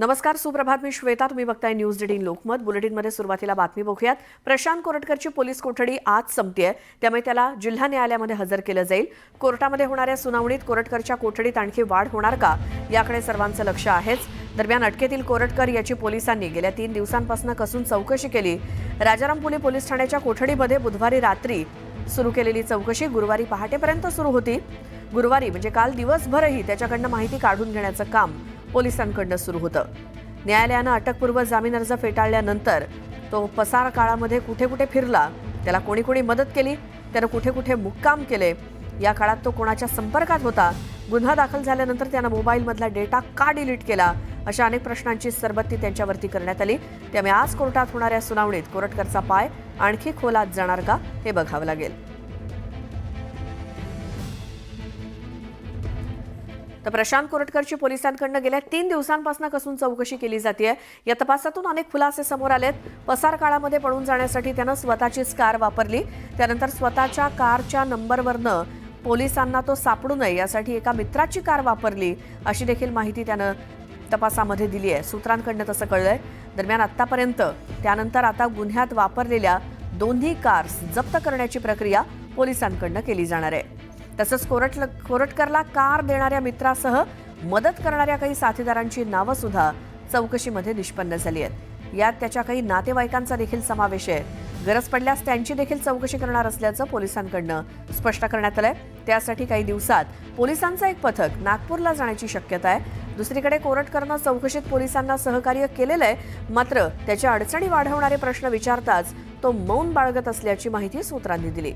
नमस्कार, सुप्रभात. मी श्वेता. तुम्ही बघताय न्यूज 18 लोकमत. बुलेटिनमध्ये सुरुवातीला बातमी बघूयात. प्रशांत कोरटकरची पोलीस कोठडी आज संपतेय, त्यामुळे त्याला जिल्हा न्यायालयामध्ये हजर केलं जाईल. कोर्टामध्ये होणाऱ्या सुनावणीत कोरटकरच्या कोठडीत आणखी वाढ होणार का, याकडे सर्वांचं लक्ष आहेच. दरम्यान अटकेतील कोरटकर याची पोलिसांनी गेल्या 3 दिवसांपासून कसून चौकशी केली. राजारामपुरी पोलीस ठाण्याच्या कोठडीमध्ये बुधवारी रात्री सुरू केलेली चौकशी गुरुवारी पहाटेपर्यंत सुरू होती. गुरुवारी म्हणजे काल दिवसभरही त्याच्याकडनं माहिती काढून घेण्याचं काम पोलिसांकडनं सुरू होतं. न्यायालयानं अटकपूर्व जामीन अर्ज फेटाळल्यानंतर तो पसार काळामध्ये कुठे कुठे फिरला, त्याला कोणी कोणी मदत केली, त्यानं कुठे कुठे मुक्काम केले, या काळात तो कोणाच्या संपर्कात होता, गुन्हा दाखल झाल्यानंतर त्यानं मोबाईलमधला डेटा का डिलीट केला, अशा अनेक प्रश्नांची सरबत्ती त्यांच्यावरती करण्यात आली. त्यामुळे आज कोर्टात होणाऱ्या सुनावणीत कोरटकरचा पाय आणखी खोलात जाणार का, हे बघावं लागेल. तर प्रशांत कोरटकरची पोलिसांकडनं गेल्या 3 दिवसांपासून कसून चौकशी केली जाते. या तपासातून अनेक खुलासे समोर आलेत. पसार काळामध्ये पळून जाण्यासाठी त्यानं स्वतःचीच कार वापरली. त्यानंतर स्वतःच्या कारच्या नंबरवरनं पोलिसांना तो सापडू नये यासाठी एका मित्राची कार वापरली, अशी देखील माहिती त्यानं तपासामध्ये दिली आहे. सूत्रांकडनं तसं कळलंय. दरम्यान आतापर्यंत त्यानंतर आता गुन्ह्यात वापरलेल्या दोन्ही कार्स जप्त करण्याची प्रक्रिया पोलिसांकडनं केली जाणार आहे. तसंच कोरटकरला कार देणाऱ्या मित्रासह मदत करणाऱ्या काही साथीदारांची नावं सुद्धा चौकशीमध्ये निष्पन्न झाली आहेत. यात त्याच्या काही नातेवाईकांचा देखील समावेश आहे. गरज पडल्यास त्यांची देखील चौकशी करणार असल्याचं पोलिसांकडनं स्पष्ट करण्यात आलंय. त्यासाठी काही दिवसात पोलिसांचं एक पथक नागपूरला जाण्याची शक्यता आहे. दुसरीकडे कोरटकरनं चौकशीत पोलिसांना सहकार्य केलेलं आहे, मात्र त्याच्या अडचणी वाढवणारे प्रश्न विचारताच तो मौन बाळगत असल्याची माहिती सूत्रांनी दिली.